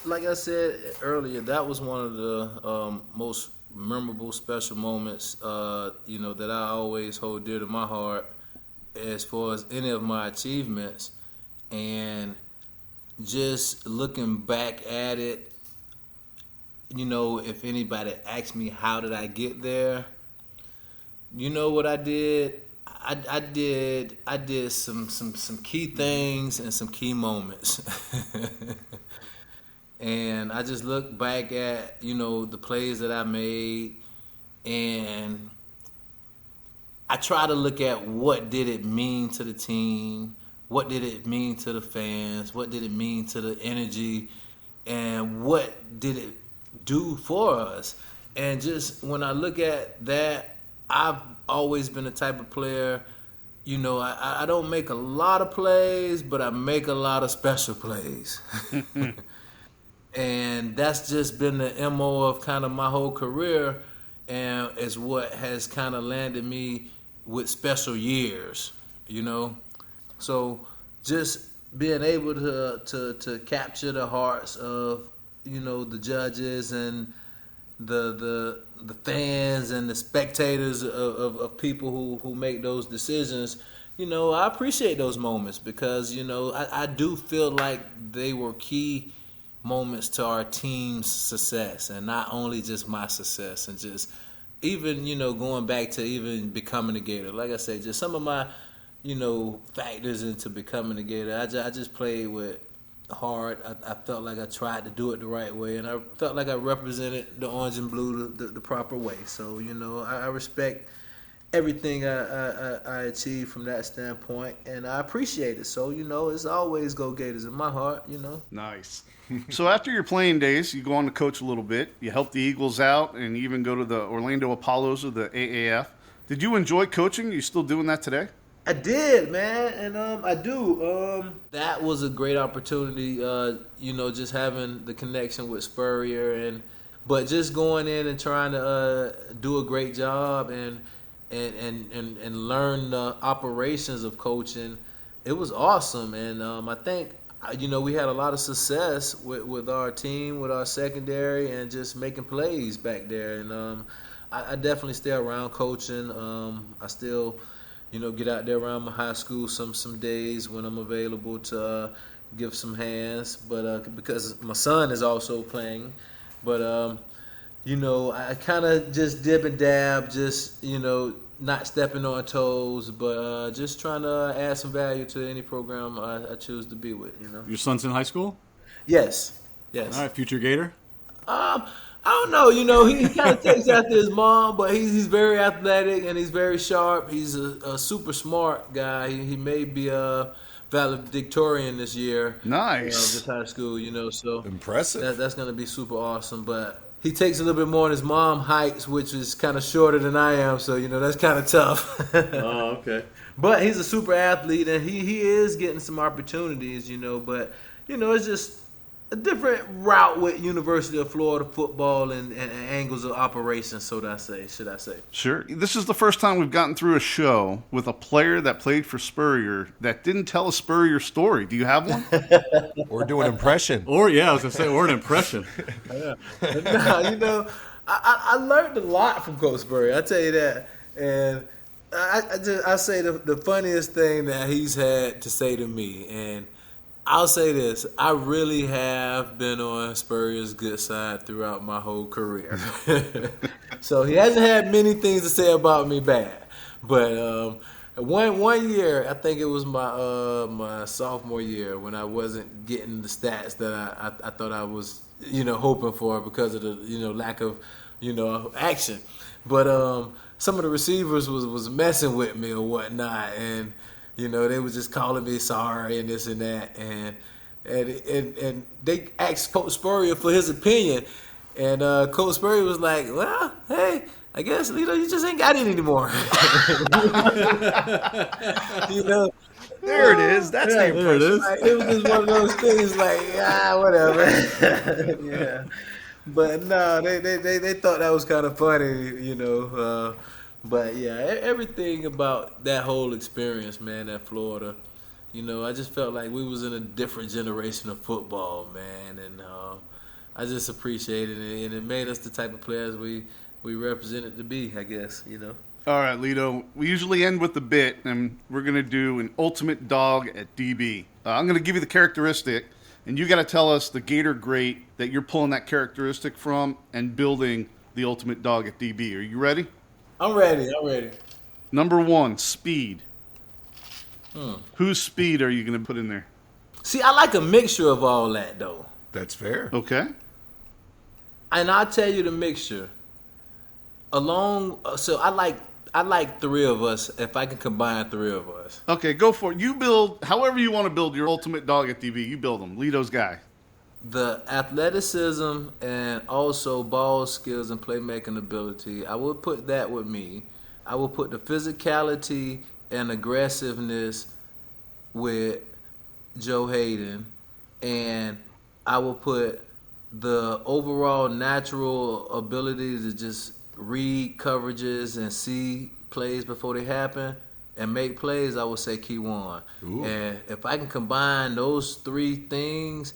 Like I said earlier, that was one of the most memorable, special moments, that I always hold dear to my heart as far as any of my achievements. And just looking back at it, if anybody asked me how did I get there, you know what I did? I did some key things and some key moments. And I just look back at, the plays that I made, and I try to look at what did it mean to the team, what did it mean to the fans, what did it mean to the energy, and what did it do for us. And just when I look at that, I've always been the type of player, I don't make a lot of plays, but I make a lot of special plays. And that's just been the MO of kind of my whole career, and is what has kind of landed me with special years, So just being able to capture the hearts of, the judges and the fans and the spectators of people who make those decisions, I appreciate those moments because, I do feel like they were key moments to our team's success, and not only just my success, and just even, going back to even becoming a Gator. Like I said, just some of my, factors into becoming a Gator. I just played with hard. I felt like I tried to do it the right way, and I felt like I represented the orange and blue the proper way. So, I respect everything I achieved from that standpoint, and I appreciate it. So, it's always Go Gators in my heart, Nice. So after your playing days, you go on to coach a little bit. You help the Eagles out and even go to the Orlando Apollos of the AAF. Did you enjoy coaching? Are you still doing that today? I did, man, and I do. That was a great opportunity, just having the connection with Spurrier, but just going in and trying to do a great job and learn the operations of coaching. It was awesome, and I think we had a lot of success with our team, with our secondary, and just making plays back there. And I definitely stay around coaching. I still get out there around my high school some days when I'm available to give some hands, but because my son is also playing. But I kind of just dib and dab, just not stepping on toes, but just trying to add some value to any program I choose to be with. Your son's in high school? Yes. All right, future Gator? I don't know. He kind of takes after his mom, but he's very athletic and he's very sharp. He's a super smart guy. He may be a valedictorian this year. Nice. This high school, so impressive. That's going to be super awesome. But he takes a little bit more than his mom heights, which is kind of shorter than I am. So that's kind of tough. Oh, okay. But he's a super athlete and he is getting some opportunities. But it's just a different route with University of Florida football and angles of operations, should I say. Sure. This is the first time we've gotten through a show with a player that played for Spurrier that didn't tell a Spurrier story. Do you have one? Or do an impression. Or, yeah, I was going to say, or an impression. No, I learned a lot from Coach Spurrier, I tell you that. And I say the funniest thing that he's had to say to me, and I'll say this, I really have been on Spurrier's good side throughout my whole career. So he hasn't had many things to say about me bad. But one year, I think it was my sophomore year, when I wasn't getting the stats that I thought I was, hoping for because of the, lack of, action. But some of the receivers was messing with me or whatnot, and they was just calling me sorry and this and that, and they asked Coach Spurrier for his opinion, and Coach Spurrier was like, "Well, hey, I guess Lito, you just ain't got it anymore." There it is. That's the impression. There it is. Like, it was just one of those things, like whatever. Yeah, but no, they thought that was kind of funny, But yeah, everything about that whole experience, man, at Florida, I just felt like we was in a different generation of football, man, and I just appreciated it, and it made us the type of players we represented to be, I guess, All right, Lito, we usually end with the bit, and we're going to do an ultimate dog at DB. I'm going to give you the characteristic, and you got to tell us the Gator great that you're pulling that characteristic from and building the ultimate dog at DB. Are you ready? I'm ready. Number 1, speed. Whose speed are you going to put in there? See, I like a mixture of all that, though. That's fair. Okay. And I'll tell you the mixture. So I like 3 of us, if I can combine 3 of us. Okay, go for it. You build, however you want to build your ultimate dog at DB, you build them. Lito's guy. The athleticism and also ball skills and playmaking ability, I would put that with me. I would put the physicality and aggressiveness with Joe Hayden, and I will put the overall natural ability to just read coverages and see plays before they happen and make plays, I would say Keywan. And if I can combine those 3 things,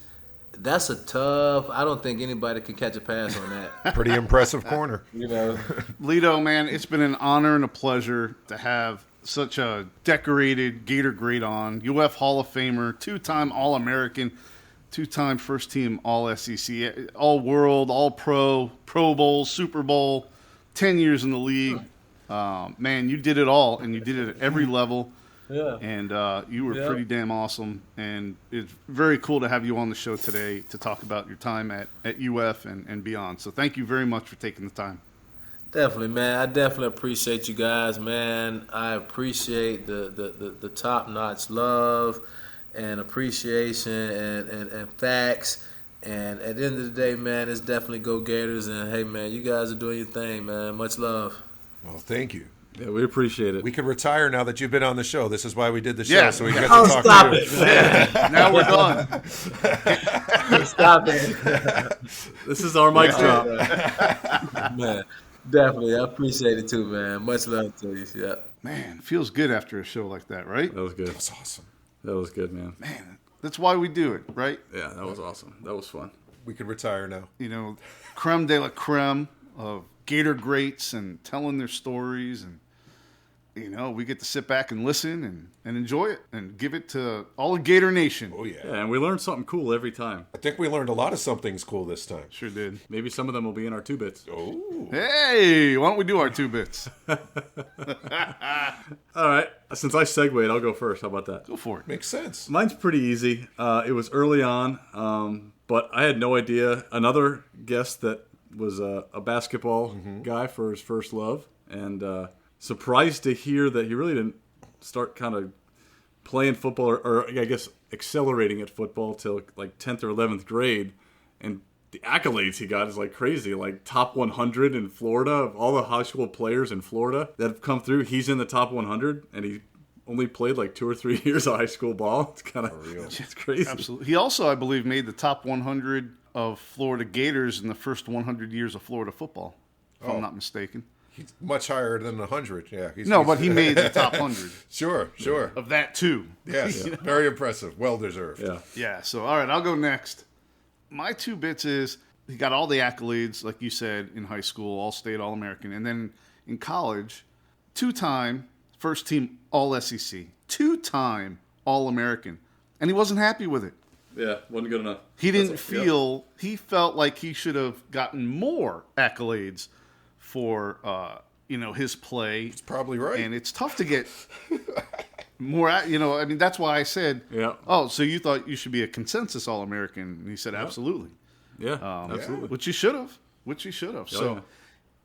that's I don't think anybody can catch a pass on that. Pretty impressive corner. Lito, man, it's been an honor and a pleasure to have such a decorated Gator great on. UF Hall of Famer, 2-time All-American, 2-time first-team All-SEC, All-World, All-Pro, Pro Bowl, Super Bowl, 10 years in the league. Man, you did it all, and you did it at every level. Yeah. And you were pretty damn awesome. And it's very cool to have you on the show today to talk about your time at UF and beyond. So thank you very much for taking the time. Definitely, man. I definitely appreciate you guys, man. I appreciate the top-notch love and appreciation and facts. And at the end of the day, man, it's definitely Go Gators. And, hey, man, you guys are doing your thing, man. Much love. Well, thank you. Yeah, we appreciate it. We could retire now that you've been on the show. This is why we did the show, Yeah. so we get to talk Stop to it, you. man. Now we're done. Stop it. This is our mic drop. Man, definitely. I appreciate it too, man. Much love to you. Yeah. Man, it feels good after a show like that, right? That was good. That was awesome. That was good, man. Man, that's why we do it, right? Yeah, that was awesome. That was fun. We could retire now. You know, creme de la creme of Gator greats and telling their stories, and you know, we get to sit back and listen and enjoy it and give it to all of Gator Nation. Oh, yeah. Yeah, and we learned something cool every time. I think we learned a lot of something's cool this time. Sure did. Maybe some of them will be in our 2-bits. Oh. Hey, why don't we do our 2-bits? All right. Since I segued, I'll go first. How about that? Go for it. Makes sense. Mine's pretty easy. It was early on, but I had no idea. Another guest that was a basketball guy for his first love, and surprised to hear that he really didn't start kind of playing football or I guess accelerating at football till like 10th or 11th grade. And the accolades he got is like crazy, like top 100 in Florida of all the high school players in Florida that have come through. He's in the top 100, and he only played like 2 or 3 years of high school ball. It's kind of it's crazy. Absolutely. He also, I believe, made the top 100 of Florida Gators in the first 100 years of Florida football, if I'm not mistaken. He's much higher than 100. Yeah. But he made the top 100. Sure. Of that, too. Yes. Very impressive. Well deserved. Yeah. So, all right, I'll go next. My 2 bits is he got all the accolades, like you said, in high school, All-State, All-American. And then in college, 2-time first-team All-SEC, 2-time All-American. And he wasn't happy with it. Yeah, wasn't good enough. He didn't feel – he felt like he should have gotten more accolades for, his play. He's probably right. And it's tough to get more, that's why I said, oh, so you thought you should be a consensus All-American. And he said, absolutely. Yeah, absolutely. Which he should have. So,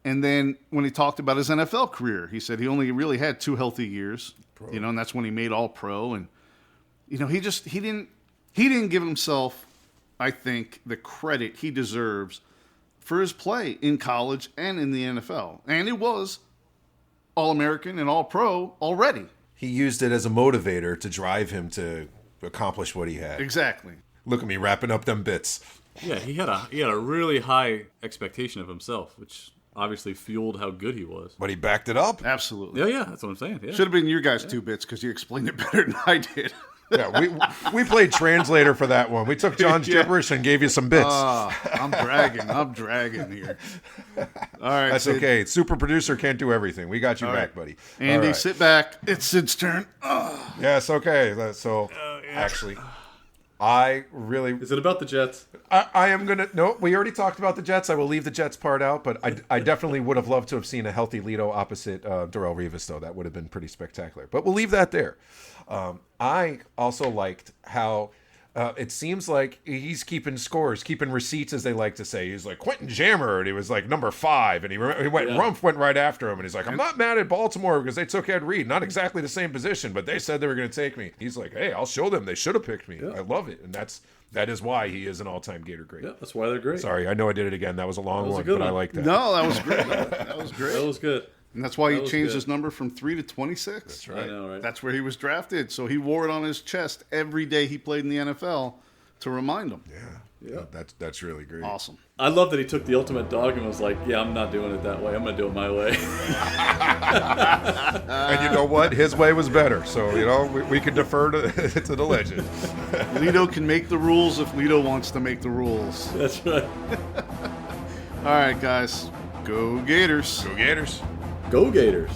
and then when he talked about his NFL career, he said he only really had 2 healthy years, and that's when he made All-Pro. And, he didn't give himself, I think, the credit he deserves for his play in college and in the NFL. And it was All-American and All-Pro already. He used it as a motivator to drive him to accomplish what he had. Exactly. Look at me wrapping up them bits. Yeah, he had a really high expectation of himself, which obviously fueled how good he was. But he backed it up. Absolutely. Yeah, that's what I'm saying. Yeah. Should have been your guys' 2 bits because you explained it better than I did. Yeah, we played translator for that one. We took John's gibberish and gave you some bits. I'm dragging here. All right. That's Sid. okay. Super producer can't do everything. We got you back, buddy. Andy, sit back. It's Sid's turn. Yes, okay. So, actually, I really... Is it about the Jets? I am going to... No, we already talked about the Jets. I will leave the Jets part out, but I definitely would have loved to have seen a healthy Lito opposite Darrelle Revis, though. That would have been pretty spectacular. But we'll leave that there. I also liked how it seems like he's keeping scores, keeping receipts, as they like to say. He's like, Quentin Jammer, and he was like number 5, and Rumpf went right after him, and he's like, I'm not mad at Baltimore because they took Ed Reed. Not exactly the same position, but they said they were going to take me. He's like, hey, I'll show them. They should have picked me. Yeah. I love it, and that is why he is an all-time Gator great. Yeah, that's why they're great. Sorry, I know I did it again. That was a long one, but I like that. No, that was great. That was great. That was good. And that's why he changed his number from 3 to 26. That's right. I know, right? That's where he was drafted. So he wore it on his chest every day he played in the NFL to remind him. Yeah. That's really great. Awesome. I love that he took the ultimate dog and was like, yeah, I'm not doing it that way. I'm going to do it my way. And you know what? His way was better. So, we can defer to the legend. Lito can make the rules if Lito wants to make the rules. That's right. All right, guys. Go Gators. Go Gators. Go Gators.